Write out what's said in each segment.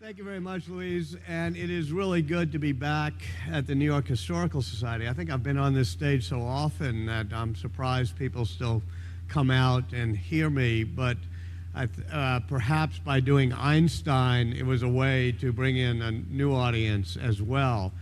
Thank you very much, Louise, and it is really good to be back at the New York Historical Society. I think I've been on this stage so often that I'm surprised people still come out and hear me, but perhaps by doing Einstein, it was a way to bring in a new audience as well.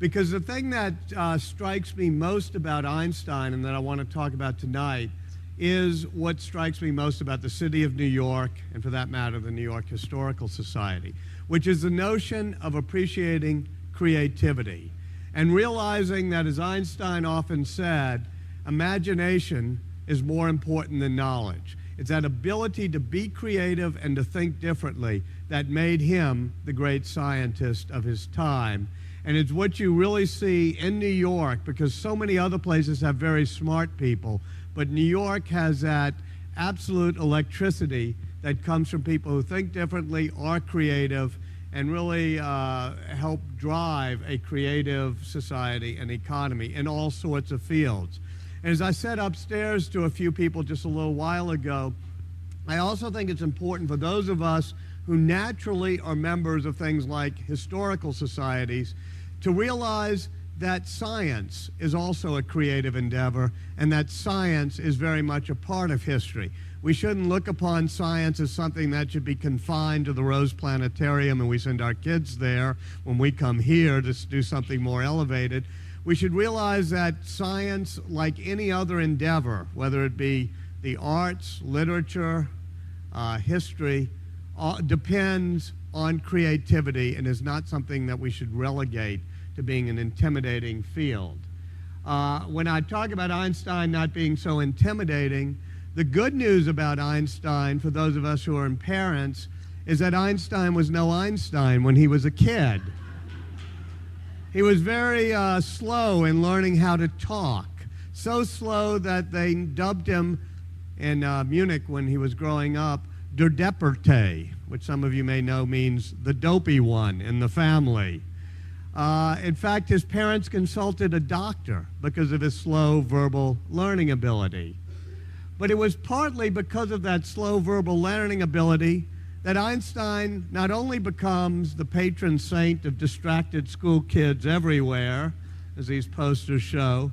Because the thing that strikes me most about Einstein and that I want to talk about tonight is what strikes me most about the city of New York, and for that matter, the New York Historical Society, which is the notion of appreciating creativity and realizing that, as Einstein often said, imagination is more important than knowledge. It's that ability to be creative and to think differently that made him the great scientist of his time. And it's what you really see in New York, because so many other places have very smart people, but New York has that absolute electricity that comes from people who think differently, are creative, and really help drive a creative society and economy in all sorts of fields. And as I said upstairs to a few people just a little while ago, I also think it's important for those of us who naturally are members of things like historical societies to realize that science is also a creative endeavor, and that science is very much a part of history. We shouldn't look upon science as something that should be confined to the Rose Planetarium and we send our kids there when we come here to do something more elevated. We should realize that science, like any other endeavor, whether it be the arts, literature, history, depends on creativity and is not something that we should relegate to being an intimidating field. When I talk about Einstein not being so intimidating, the good news about Einstein, for those of us who are parents, is that Einstein was no Einstein when he was a kid. He was very slow in learning how to talk, so slow that they dubbed him in Munich when he was growing up, Der Depperte, which some of you may know means the dopey one in the family. In fact, his parents consulted a doctor because of his slow verbal learning ability. But it was partly because of that slow verbal learning ability that Einstein not only becomes the patron saint of distracted school kids everywhere, as these posters show,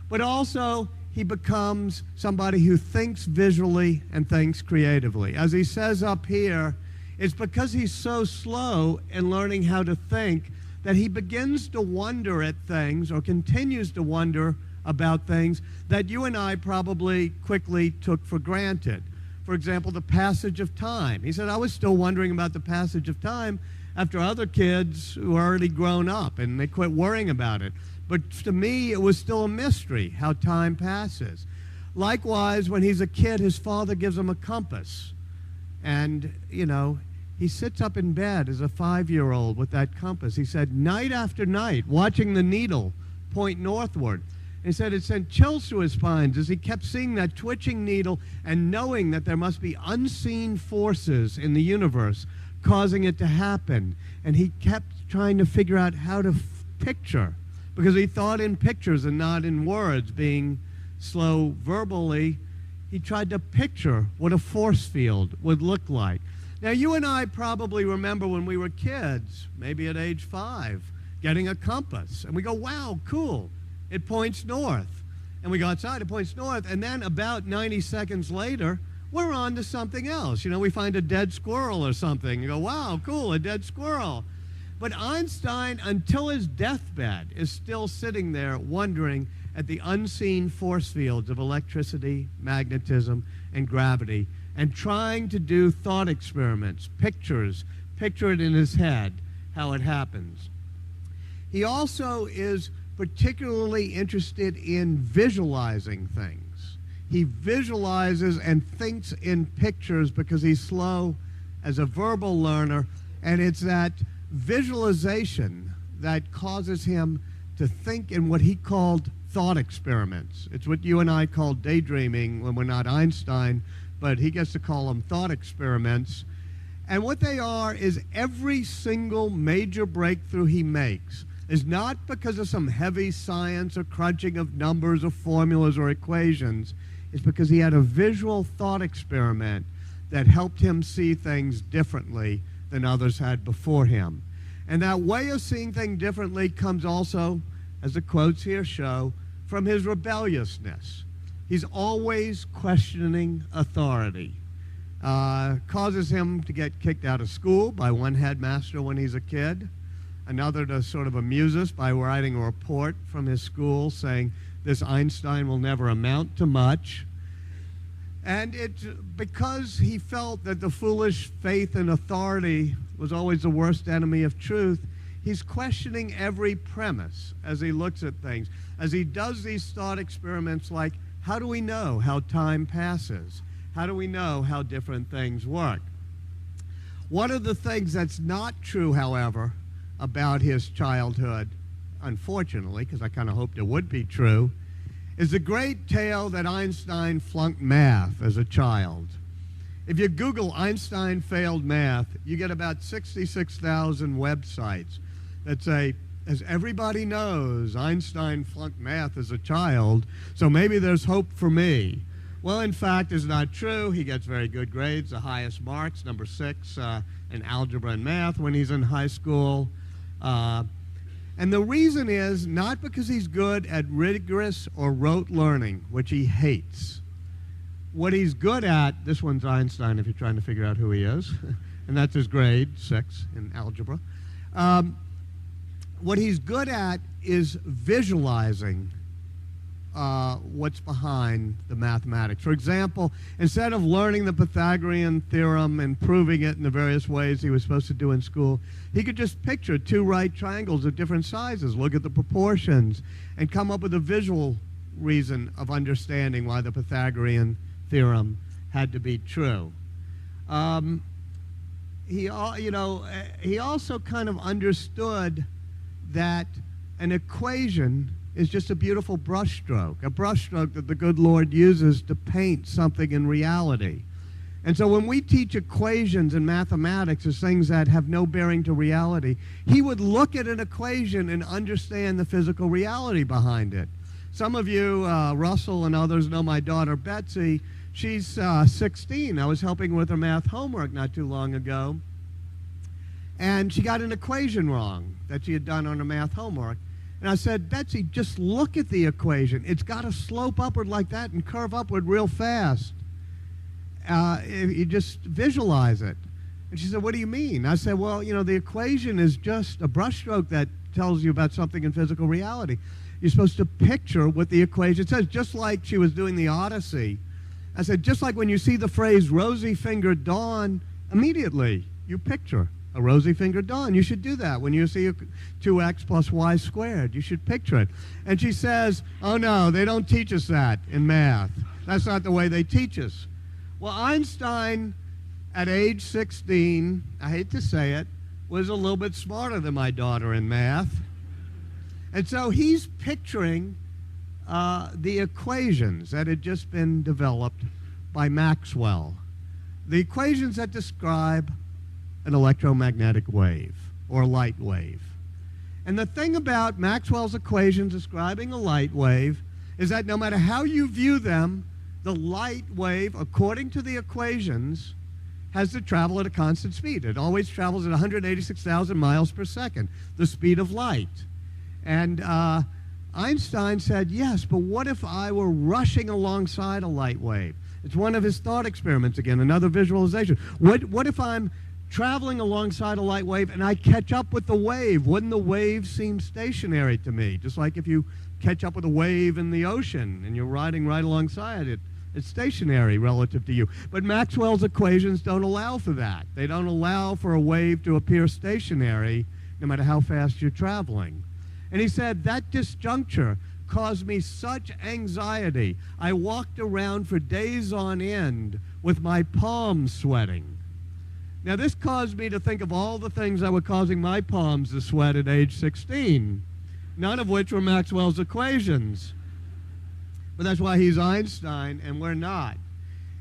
but also he becomes somebody who thinks visually and thinks creatively. As he says up here, it's because he's so slow in learning how to think that he begins to wonder at things, or continues to wonder about things that you and I probably quickly took for granted. For example, the passage of time. He said, I was still wondering about the passage of time after other kids who are already grown up and they quit worrying about it. But to me, it was still a mystery how time passes. Likewise, when he's a kid, his father gives him a compass. And, you know, he sits up in bed as a 5-year-old with that compass. He said, night after night, watching the needle point northward. And he said it sent chills through his spine as he kept seeing that twitching needle and knowing that there must be unseen forces in the universe causing it to happen. And he kept trying to figure out how to picture, because he thought in pictures and not in words. Being slow verbally, he tried to picture what a force field would look like. Now, you and I probably remember when we were kids, maybe at age 5, getting a compass. And we go, wow, cool. It points north. And we go outside, it points north. And then about 90 seconds later, we're on to something else. You know, we find a dead squirrel or something. You go, wow, cool, a dead squirrel. But Einstein, until his deathbed, is still sitting there wondering at the unseen force fields of electricity, magnetism, and gravity, and trying to do thought experiments, picture it in his head, how it happens. He also is particularly interested in visualizing things. He visualizes and thinks in pictures because he's slow as a verbal learner, and it's that visualization that causes him to think in what he called thought experiments. It's what you and I call daydreaming when we're not Einstein, but he gets to call them thought experiments. And what they are is every single major breakthrough he makes is not because of some heavy science or crunching of numbers or formulas or equations. It's because he had a visual thought experiment that helped him see things differently than others had before him. And that way of seeing things differently comes also, as the quotes here show, from his rebelliousness. He's always questioning authority. Causes him to get kicked out of school by one headmaster when he's a kid, another to sort of amuse us by writing a report from his school saying this Einstein will never amount to much. And it's because he felt that the foolish faith in authority was always the worst enemy of truth, he's questioning every premise as he looks at things, as he does these thought experiments like, how do we know how time passes? How do we know how different things work? One of the things that's not true, however, about his childhood, unfortunately, because I kind of hoped it would be true, is the great tale that Einstein flunked math as a child. If you Google Einstein failed math, you get about 66,000 websites that say, as everybody knows, Einstein flunked math as a child, so maybe there's hope for me. Well, in fact, it's not true. He gets very good grades, the highest marks, number 6 in algebra and math when he's in high school. And the reason is not because he's good at rigorous or rote learning, which he hates. What he's good at, this one's Einstein if you're trying to figure out who he is, and that's his grade, 6 in algebra. What he's good at is visualizing what's behind the mathematics. For example, instead of learning the Pythagorean theorem and proving it in the various ways he was supposed to do in school, he could just picture 2 right triangles of different sizes, look at the proportions, and come up with a visual reason of understanding why the Pythagorean theorem had to be true. He also kind of understood that an equation is just a beautiful brushstroke, a brushstroke that the good Lord uses to paint something in reality. And so when we teach equations in mathematics as things that have no bearing to reality, he would look at an equation and understand the physical reality behind it. Some of you, Russell and others, know my daughter Betsy. She's 16. I was helping with her math homework not too long ago. And she got an equation wrong that she had done on her math homework. And I said, Betsy, just look at the equation. It's got to slope upward like that and curve upward real fast. If you just visualize it. And she said, what do you mean? I said, well, the equation is just a brushstroke that tells you about something in physical reality. You're supposed to picture what the equation says, just like she was doing the Odyssey. I said, just like when you see the phrase rosy-fingered dawn, immediately you picture a rosy-fingered dawn. You should do that when you see 2x plus y squared. You should picture it. And she says, oh no, they don't teach us that in math. That's not the way they teach us. Well, Einstein, at age 16, I hate to say it, was a little bit smarter than my daughter in math. And so he's picturing the equations that had just been developed by Maxwell. The equations that describe an electromagnetic wave or light wave. And the thing about Maxwell's equations describing a light wave is that no matter how you view them, the light wave, according to the equations, has to travel at a constant speed. It always travels at 186,000 miles per second, the speed of light. And Einstein said, yes, but what if I were rushing alongside a light wave? It's one of his thought experiments again, another visualization. What if I'm traveling alongside a light wave and I catch up with the wave? Wouldn't the wave seem stationary to me? Just like if you catch up with a wave in the ocean and you're riding right alongside it, it's stationary relative to you. But Maxwell's equations don't allow for that. They don't allow for a wave to appear stationary no matter how fast you're traveling. And he said, that disjuncture caused me such anxiety. I walked around for days on end with my palms sweating. Now, this caused me to think of all the things that were causing my palms to sweat at age 16, none of which were Maxwell's equations. But that's why he's Einstein and we're not.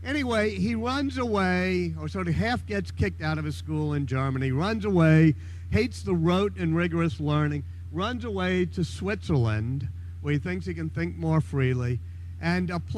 Anyway, he runs away, or sort of half gets kicked out of his school in Germany, runs away, hates the rote and rigorous learning, runs away to Switzerland, where he thinks he can think more freely, and applies